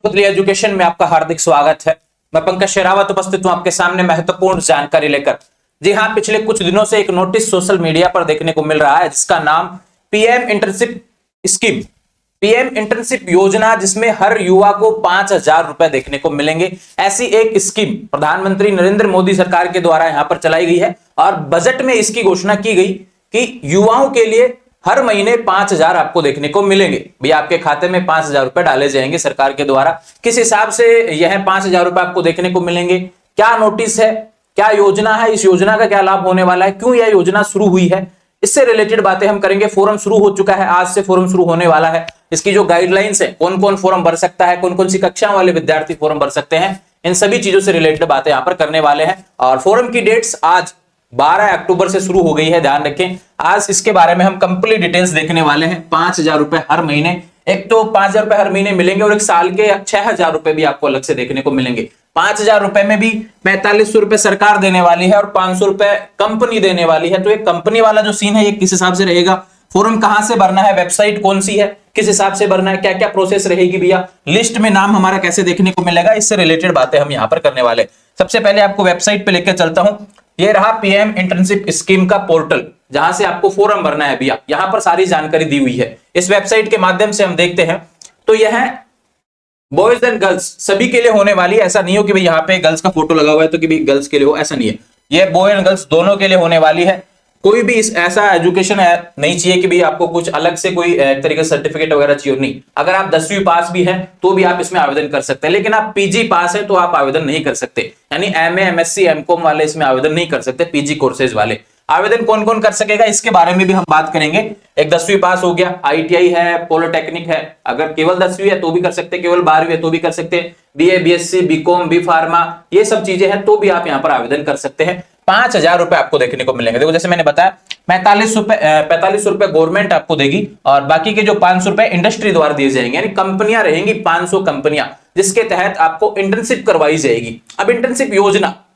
Education में आपका हार्दिक स्वागत है। मैं पंकज शेरावत उपस्थित हूं आपके सामने महत्वपूर्ण जानकारी लेकर। जी हां, पिछले कुछ दिनों से एक नोटिस सोशल मीडिया पर देखने को मिल रहा है जिसका नाम PM internship scheme, PM internship योजना, जिसमें हर युवा को 5,000 रुपए देखने को मिलेंगे। ऐसी एक स्कीम प्रधानमंत्री नरेंद्र मोदी सरकार के द्वारा यहां पर चलाई गई है और बजट में इसकी घोषणा की गई कि युवाओं के लिए हर महीने 5,000 आपको देखने को मिलेंगे। भी आपके खाते में 5,000 रुपए डाले जाएंगे सरकार के द्वारा। किस हिसाब से यह 5,000 रुपए आपको देखने को मिलेंगे, क्या नोटिस है, क्या योजना है, इस योजना का क्या लाभ होने वाला है, क्यों यह योजना शुरू हुई है, इससे रिलेटेड बातें हम करेंगे। फोरम शुरू हो चुका है, आज से फोरम शुरू होने वाला है। इसकी जो गाइडलाइंस है, कौन कौन फोरम भर सकता है, कौन कौन सी कक्षाओं वाले विद्यार्थी फोरम भर सकते हैं, इन सभी चीजों से रिलेटेड बातें यहां पर करने वाले हैं। और फोरम की डेट्स आज 12 अक्टूबर से शुरू हो गई है, ध्यान रखें। आज इसके बारे में हम कंप्लीट डिटेल्स देखने वाले हैं। 5,000 रुपए हर महीने, एक तो 5,000 रुपए हर महीने मिलेंगे और एक साल के 6,000 रुपए भी आपको अलग से देखने को मिलेंगे। 5,000 रुपए में भी 4500 रुपए सरकार देने वाली है और 500 रुपए कंपनी देने वाली है। तो एक कंपनी वाला जो सीन है ये किस हिसाब से रहेगा, फॉर्म कहां से भरना है, वेबसाइट कौन सी है, किस हिसाब से भरना है, क्या क्या प्रोसेस रहेगी भैया, लिस्ट में नाम हमारा कैसे देखने को मिलेगा, इससे रिलेटेड बातें हम यहां पर करने वाले। सबसे पहले आपको वेबसाइट पे लेकर चलता हूं। ये रहा पीएम इंटर्नशिप स्कीम का पोर्टल, जहां से आपको फॉर्म भरना है भैया। यहां पर सारी जानकारी दी हुई है। इस वेबसाइट के माध्यम से हम देखते हैं तो यह बॉयज एंड गर्ल्स सभी के लिए होने वाली है। ऐसा नहीं हो कि भाई यहाँ पे गर्ल्स का फोटो लगा हुआ है तो कि भाई गर्ल्स के लिए हो, ऐसा नहीं है। ये बॉय एंड गर्ल्स दोनों के लिए होने वाली है। कोई भी ऐसा एजुकेशन नहीं चाहिए कि भाई आपको कुछ अलग से कोई एक तरीके से सर्टिफिकेट वगैरह चाहिए, नहीं। अगर आप 10वीं पास भी हैं तो भी आप इसमें आवेदन कर सकते हैं, लेकिन आप पीजी पास है तो आप आवेदन नहीं कर सकते। यानी एमए, एमएससी, एमकॉम वाले इसमें आवेदन नहीं कर सकते। पीजी कोर्सेज वाले आवेदन कौन कौन कर सकेगा, इसके बारे में भी हम बात करेंगे। एक 10वीं पास हो गया, आईटीआई है, पॉलिटेक्निक है, अगर केवल 10वीं है तो भी कर सकते, केवल 12वीं है तो भी कर सकते, BA, BSc, BCom, B pharma, ये सब चीजें हैं तो भी आप यहां पर आवेदन कर सकते हैं। 5,000 रुपए आपको देखने को मिलेंगे। देखो जैसे मैंने बताया 45 रुपए गवर्नमेंट आपको देगी और बाकी के जो 500 रुपए इंडस्ट्री द्वारा दिए जाएंगे। यानी कंपनियां रहेंगी, 500 कंपनियां, जिसके तहत आपको इंटर्नशिप करवाई जाएगी। अब इंटर्नशिप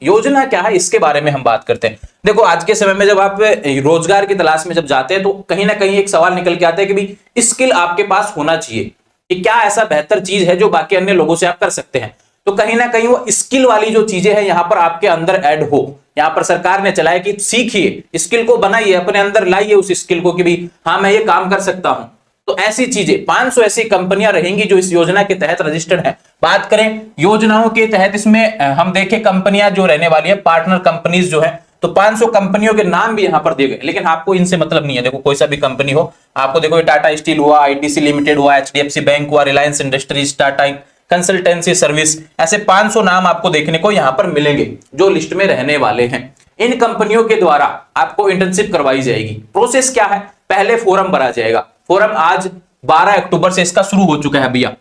योजना क्या है, इसके बारे में हम बात करते हैं। देखो आज के समय में जब आप रोजगार की तलाश में जब जाते हैं तो कहीं ना कहीं एक सवाल निकल के आता है कि भाई स्किल आपके पास होना चाहिए कि क्या ऐसा बेहतर चीज है जो बाकी अन्य लोगों से आप कर सकते हैं। तो कहीं ना कहीं वो स्किल वाली जो चीजें हैं यहां पर आपके अंदर ऐड हो। यहां पर सरकार ने चलाया कि सीखिए, स्किल को बनाइए, अपने अंदर लाइए उस स्किल को कि भाई हाँ मैं ये काम कर सकता हूं। तो ऐसी चीजें 500 ऐसी कंपनियां रहेंगी जो इस योजना के तहत रजिस्टर्ड है। बात करें योजनाओं के तहत, इसमें हम देखें कंपनियां जो रहने वाली है, पार्टनर कंपनीज जो है, तो 500 कंपनियों के नाम भी यहां पर दिए गए। लेकिन आपको इनसे मतलब नहीं है। देखो कोई सा भी कंपनी हो, आपको देखो टाटा स्टील हुआ, आईटीसी लिमिटेड हुआ, एचडीएफसी बैंक हुआ, Reliance industries, Tata consultancy service, ऐसे 500 नाम आपको देखने को यहां पर मिलेंगे जो लिस्ट में रहने वाले हैं। इन कंपनियों के द्वारा आपको इंटर्नशिप करवाई जाएगी। प्रोसेस क्या है, पहले फॉर्म भरा जाएगा। फॉर्म आज 12 अक्टूबर से इसका शुरू हो चुका है भैया।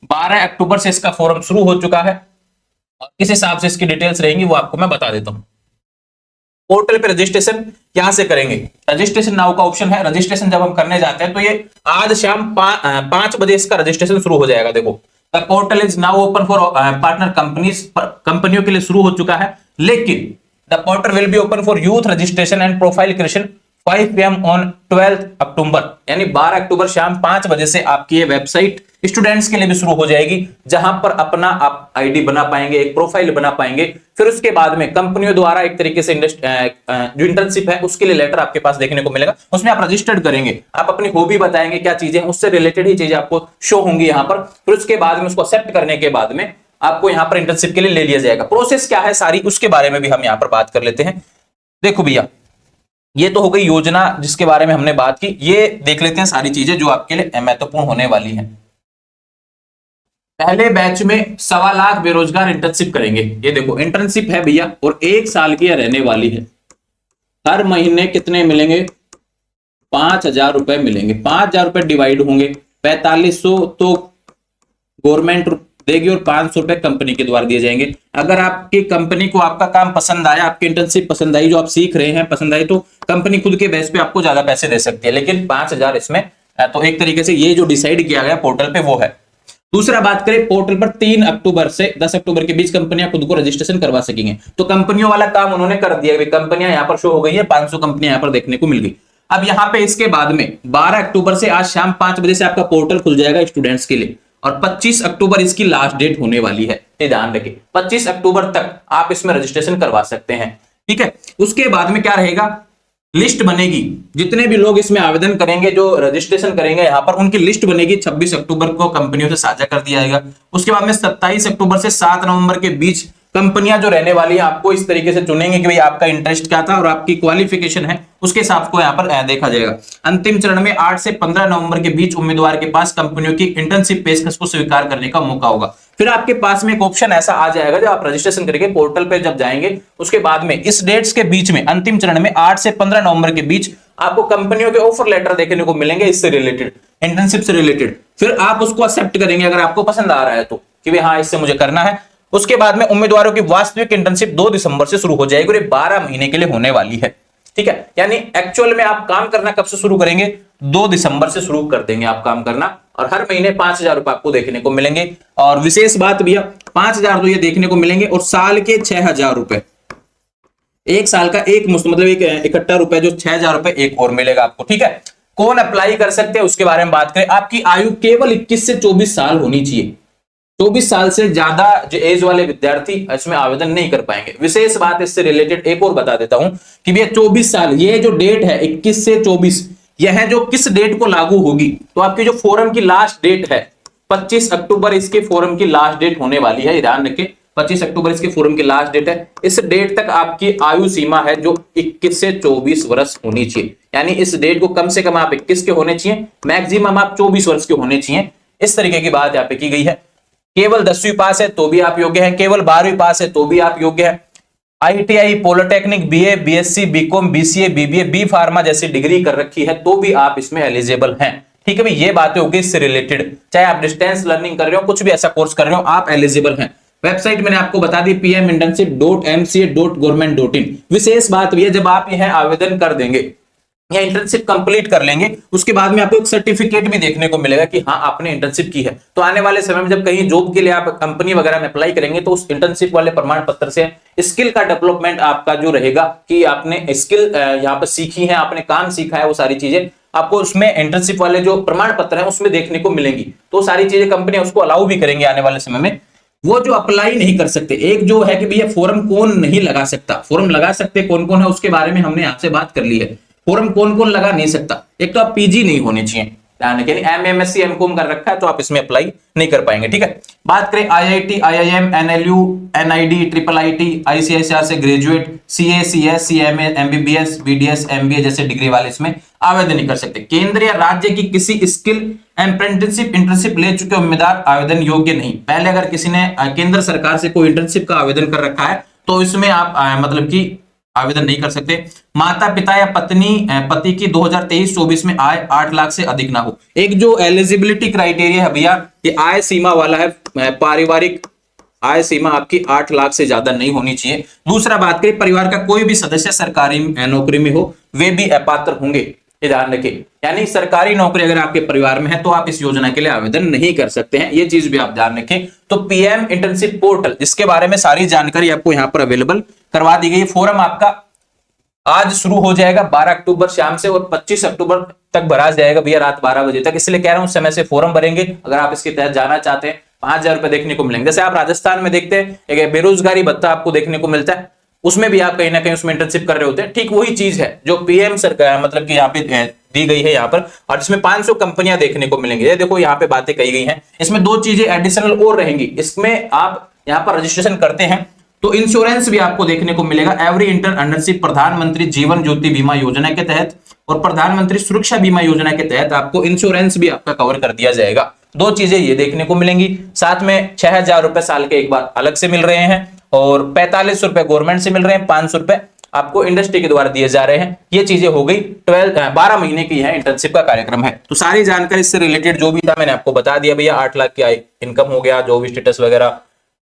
12 अक्टूबर से इसका फॉर्म शुरू हो चुका है और किस हिसाब से इसकी डिटेल्स रहेंगी वो आपको मैं बता देता हूं। पोर्टल पे रजिस्ट्रेशन यहां से करेंगे। रजिस्ट्रेशन नाउ का ऑप्शन है। रजिस्ट्रेशन जब हम करने जाते हैं तो ये आज शाम 5 बजे इसका रजिस्ट्रेशन शुरू हो जाएगा। देखो the portal is now open for partner companies, कंपनियों के लिए शुरू हो चुका है। लेकिन the portal will be open for youth registration and profile creation 5 PM on 12 अक्टूबर, यानी 12 अक्टूबर शाम 5 बजे से आपकी ये वेबसाइट स्टूडेंट्स के लिए भी शुरू हो जाएगी, जहां पर अपना आप आईडी बना पाएंगे, एक प्रोफाइल बना पाएंगे। फिर उसके बाद में कंपनियों द्वारा एक तरीके से जो इंटर्नशिप है उसके लिए लेटर आपके पास देखने को मिलेगा। उसमें आप रजिस्टर्ड करेंगे, आप अपनी हॉबी बताएंगे, क्या चीजें हैं, उससे रिलेटेड ही चीजें आपको शो होंगी यहाँ पर। फिर उसके बाद में उसको एक्सेप्ट करने के बाद में आपको यहाँ पर इंटर्नशिप के लिए ले लिया जाएगा। प्रोसेस क्या है सारी, उसके बारे में भी हम यहाँ पर बात कर लेते हैं। देखो भैया ये तो हो गई योजना जिसके बारे में हमने बात की। ये देख लेते हैं सारी चीजें जो आपके लिए महत्वपूर्ण होने वाली हैं। पहले बैच में 1.25 लाख बेरोजगार इंटर्नशिप करेंगे। ये देखो इंटर्नशिप है भैया और 1 साल की रहने वाली है। हर महीने कितने मिलेंगे, 5,000 रुपए मिलेंगे। 5,000 रुपए डिवाइड होंगे, 4500 तो गवर्नमेंट देगी और 500 रुपए कंपनी के द्वारा दिए जाएंगे। अगर आपकी कंपनी को आपका काम पसंद आया, आपकी इंटर्नशिप पसंद आई, जो आप सीख रहे हैं पसंद आई, तो कंपनी खुद के बेस पे आपको ज्यादा पैसे दे सकती है। लेकिन 5,000 इसमें तो एक तरीके से ये जो डिसाइड किया गया पोर्टल पे वो है। दूसरा बात करें, पोर्टल पर 3 अक्टूबर से 10 अक्टूबर के बीच कंपनियां खुद को रजिस्ट्रेशन करवा सकेंगे। तो कंपनियों वाला काम उन्होंने कर दिया। कंपनियां यहां पर शो हो गई है, 500 कंपनियां यहां पर देखने को मिल गई। अब यहां पे इसके बाद में 12 अक्टूबर से आज शाम 5 बजे से आपका पोर्टल खुल जाएगा स्टूडेंट्स के लिए। और 25 अक्टूबर इसकी लास्ट डेट होने वाली है, ये ध्यान रखें। 25 अक्टूबर तक आप इसमें रजिस्ट्रेशन करवा सकते हैं, ठीक है। उसके बाद में क्या रहेगा, लिस्ट बनेगी, जितने भी लोग इसमें आवेदन करेंगे, जो रजिस्ट्रेशन करेंगे यहाँ पर, उनकी लिस्ट बनेगी। 26 अक्टूबर को कंपनियों से साझा कर दिया जाएगा। उसके बाद में 27 अक्टूबर से 7 नवंबर के बीच कंपनियां जो रहने वाली है आपको इस तरीके से चुनेंगे कि भाई आपका इंटरेस्ट क्या था और आपकी क्वालिफिकेशन है, उसके हिसाब को यहाँ पर देखा जाएगा। अंतिम चरण में 8 से 15 नवंबर के बीच उम्मीदवार के पास कंपनियों की इंटर्नशिप पेशकश को स्वीकार करने का मौका होगा। फिर आपके पास में एक ऑप्शन ऐसा आ जाएगा, जब आप रजिस्ट्रेशन करेंगे पोर्टल पे जब जाएंगे, उसके बाद में इस डेट्स के बीच में अंतिम चरण में 8 से 15 नवंबर के बीच आपको कंपनियों के ऑफर लेटर देखने को मिलेंगे इससे रिलेटेड, इंटर्नशिप से रिलेटेड। फिर आप उसको एक्सेप्ट करेंगे अगर आपको पसंद आ रहा है तो, कि भाई हाँ इससे मुझे करना है। उसके बाद में उम्मीदवारों की वास्तविक इंटर्नशिप 2 दिसंबर से शुरू हो जाएगी और ये 12 महीने के लिए होने वाली है, ठीक है। यानी एक्चुअल में आप काम करना कब से शुरू करेंगे, 2 दिसंबर से शुरू कर देंगे आप काम करना, और हर महीने 5,000 रुपए आपको देखने को मिलेंगे। और विशेष बात भैया, 5,000 तो ये देखने को मिलेंगे और साल के 6,000 रुपए, एक साल का एक मुश्त मतलब एक इकट्ठा रुपए जो 6,000 रुपए एक और मिलेगा आपको, ठीक है। कौन अप्लाई कर सकते हैं उसके बारे में बात करें, आपकी आयु केवल 21 से 24 साल होनी चाहिए। 24 साल से ज्यादा जो एज वाले विद्यार्थी इसमें आवेदन नहीं कर पाएंगे। विशेष बात इससे रिलेटेड एक और बता देता हूं कि भैया 24 साल, ये जो डेट है 21 से 24, यह जो किस डेट को लागू होगी, तो आपकी जो फोरम की लास्ट डेट है 25 अक्टूबर इसके फोरम की लास्ट डेट होने वाली है, ध्यान रखें। 25 अक्टूबर इसके फोरम की लास्ट डेट है। इस डेट तक आपकी आयु सीमा है जो 21 से 24 वर्ष होनी चाहिए। यानी इस डेट को कम से कम आप 21 के होने चाहिए, मैक्सिमम आप 24 वर्ष के होने चाहिए। इस तरीके की बात यहाँ पे की गई है। केवल 10वीं पास है तो भी आप योग्य हैं, केवल 12वीं पास है तो भी आप योग्य हैं। ITI, polytechnic, BA, BSc, BCom, BCA, BBA, B pharma जैसी डिग्री कर रखी है तो भी आप इसमें एलिजिबल हैं, ठीक है भाई। ये बातें होगी इससे रिलेटेड, चाहे आप डिस्टेंस लर्निंग कर रहे हो, कुछ भी ऐसा कोर्स कर रहे हो, आप एलिजिबल हैं। वेबसाइट मैंने आपको बता दी pminternship.mca.government.in। विशेष बात भी है, जब आप यह आवेदन कर देंगे या इंटर्नशिप कंप्लीट कर लेंगे, उसके बाद में आपको एक सर्टिफिकेट भी देखने को मिलेगा कि हाँ आपने इंटर्नशिप की है। तो आने वाले समय में जब कहीं जॉब के लिए आप कंपनी वगैरह में अप्लाई करेंगे तो उस इंटर्नशिप वाले प्रमाण पत्र से स्किल का डेवलपमेंट आपका जो रहेगा कि आपने स्किल यहाँ पर सीखी है, आपने काम सीखा है, वो सारी चीजें आपको उसमें इंटर्नशिप वाले जो प्रमाण पत्र है उसमें देखने को मिलेंगी। तो सारी चीजें कंपनी उसको अलाउ भी करेंगे आने वाले समय में। वो जो अप्लाई नहीं कर सकते, एक जो है कि भैया फॉर्म कौन नहीं लगा सकता, फॉर्म लगा सकते कौन कौन है उसके बारे में हमने आपसे बात कर ली है। फॉर्म कौन कौन लगा नहीं सकता, एक तो आप पीजी नहीं होने चाहिए, एमएससी एमकॉम कर रखा है तो आप इसमें अप्लाई नहीं कर पाएंगे, ठीक है। बात करें IIT, IIM, NLU, NID, triple IT, ICICR से graduate, CA, CS, CMA, MBBS, BDS, MBA जैसे डिग्री वाले इसमें आवेदन नहीं कर सकते। केंद्र या राज्य की किसी स्किल अप्रेंटिसशिप इंटर्नशिप ले चुके उम्मीदवार आवेदन योग्य नहीं। पहले अगर किसी ने केंद्र सरकार से कोई इंटर्नशिप का आवेदन कर रखा है तो इसमें आप मतलब कि आवेदन नहीं कर सकते। माता पिता या पति की 2023-24 में आय 8 लाख से अधिक ना हो। एक जो एलिजिबिलिटी क्राइटेरिया है भैया, ये आय सीमा वाला है, पारिवारिक आय सीमा आपकी 8 लाख से ज्यादा नहीं होनी चाहिए। दूसरा बात करें, परिवार का कोई भी सदस्य सरकारी नौकरी में हो, वे भी अपात्र होंगे, ये ध्यान रखें। यानी सरकारी नौकरी अगर आपके परिवार में है तो आप इस योजना के लिए आवेदन नहीं कर सकते हैं, ये चीज भी आप ध्यान रखें। तो पीएम इंटर्नशिप पोर्टल, जिसके बारे में सारी जानकारी आपको यहां पर अवेलेबल करवा दी गई। फोरम आपका आज शुरू हो जाएगा 12 अक्टूबर शाम से और 25 अक्टूबर तक भरा जाएगा भैया रात 12 बजे तक। इसलिए कह रहा हूं समय से फॉर्म भरेंगे अगर आप इसके तहत जाना चाहते हैं। 5,000 रुपए देखने को मिलेंगे। जैसे आप राजस्थान में देखते हैं एक बेरोजगारी भत्ता आपको देखने को मिलता है, उसमें भी आप कहीं ना कहीं उसमें इंटर्नशिप कर रहे होते हैं। ठीक वही चीज है जो पीएम सरकार मतलब कि यहाँ पे दी गई है यहाँ पर, और इसमें 500 कंपनियां देखने को मिलेंगी। ये देखो यहाँ पे बातें कही गई हैं। इसमें 2 चीजें एडिशनल और रहेंगी। इसमें आप यहाँ पर रजिस्ट्रेशन करते हैं तो इंश्योरेंस भी आपको देखने को मिलेगा। एवरी इंटर अंडरशिप प्रधानमंत्री जीवन ज्योति बीमा योजना के तहत और प्रधानमंत्री सुरक्षा बीमा योजना के तहत आपको इंश्योरेंस भी आपका कवर कर दिया जाएगा। 2 चीजें ये देखने को मिलेंगी। साथ में 6,000 रुपए साल के एक बार अलग से मिल रहे हैं और 45 रुपए गवर्नमेंट से मिल रहे हैं, 500 रुपए आपको इंडस्ट्री के द्वारा दिए जा रहे हैं। ये चीजें हो गई। 12 महीने की है इंटर्नशिप का कार्यक्रम है। तो सारी जानकारी इससे रिलेटेड जो भी था मैंने आपको बता दिया भैया। 8 लाख की इनकम हो गया, जो भी स्टेटस वगैरह,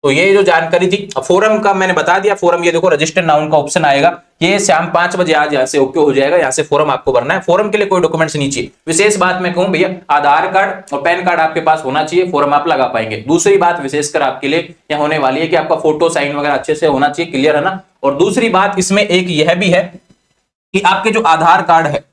तो ये जो जानकारी थी। फोरम का मैंने बता दिया। फोरम ये देखो रजिस्टर नाउ का ऑप्शन आएगा, ये शाम 5 बजे आज यहाँ से ओके हो जाएगा। यहाँ से फोरम आपको भरना है। फोरम के लिए कोई डॉक्यूमेंट्स नहीं चाहिए। विशेष बात मैं कहूं भैया, आधार कार्ड और पैन कार्ड आपके पास होना चाहिए, फोरम आप लगा पाएंगे। दूसरी बात विशेषकर आपके लिए यह होने वाली है कि आपका फोटो साइन वगैरह अच्छे से होना चाहिए, क्लियर है ना। और दूसरी बात इसमें एक यह भी है कि आपके जो आधार कार्ड है,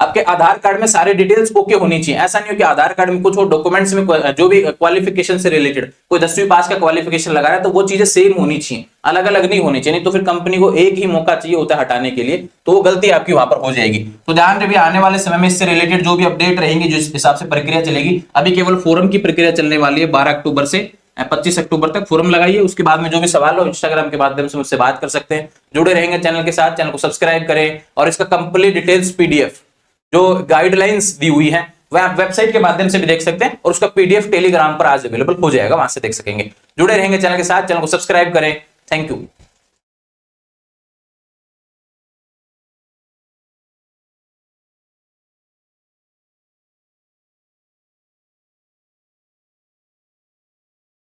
आपके आधार कार्ड में सारी डिटेल्स ओके होनी चाहिए। ऐसा नहीं हो कि आधार कार्ड में कुछ और डॉक्यूमेंट्स में जो भी क्वालिफिकेशन से रिलेटेड कोई 10वीं पास का क्वालिफिकेशन लगा रहा है तो वो चीजें सेम होनी चाहिए, अलग अलग नहीं होनी चाहिए, नहीं तो फिर कंपनी को एक ही मौका चाहिए होता है हटाने के लिए, तो वो गलती आपकी वहां पर हो जाएगी। तो ध्यान रखिए आने वाले समय में इससे रिलेटेड जो भी अपडेट रहेंगी, जिस हिसाब से प्रक्रिया चलेगी, अभी केवल फोरम की प्रक्रिया चलने वाली है 12 अक्टूबर से 25 अक्टूबर तक फोरम लगाइए। उसके बाद में जो भी सवाल हो इंस्टाग्राम के माध्यम से मुझसे बात कर सकते हैं। जुड़े रहेंगे चैनल के साथ, चैनल को सब्सक्राइब करें और इसका कंप्लीट डिटेल्स पीडीएफ जो गाइडलाइंस दी हुई है वह आप वेबसाइट के माध्यम से भी देख सकते हैं और उसका पीडीएफ टेलीग्राम पर आज अवेलेबल हो जाएगा, वहां से देख सकेंगे। जुड़े रहेंगे चैनल के साथ, चैनल को सब्सक्राइब करें। Thank you.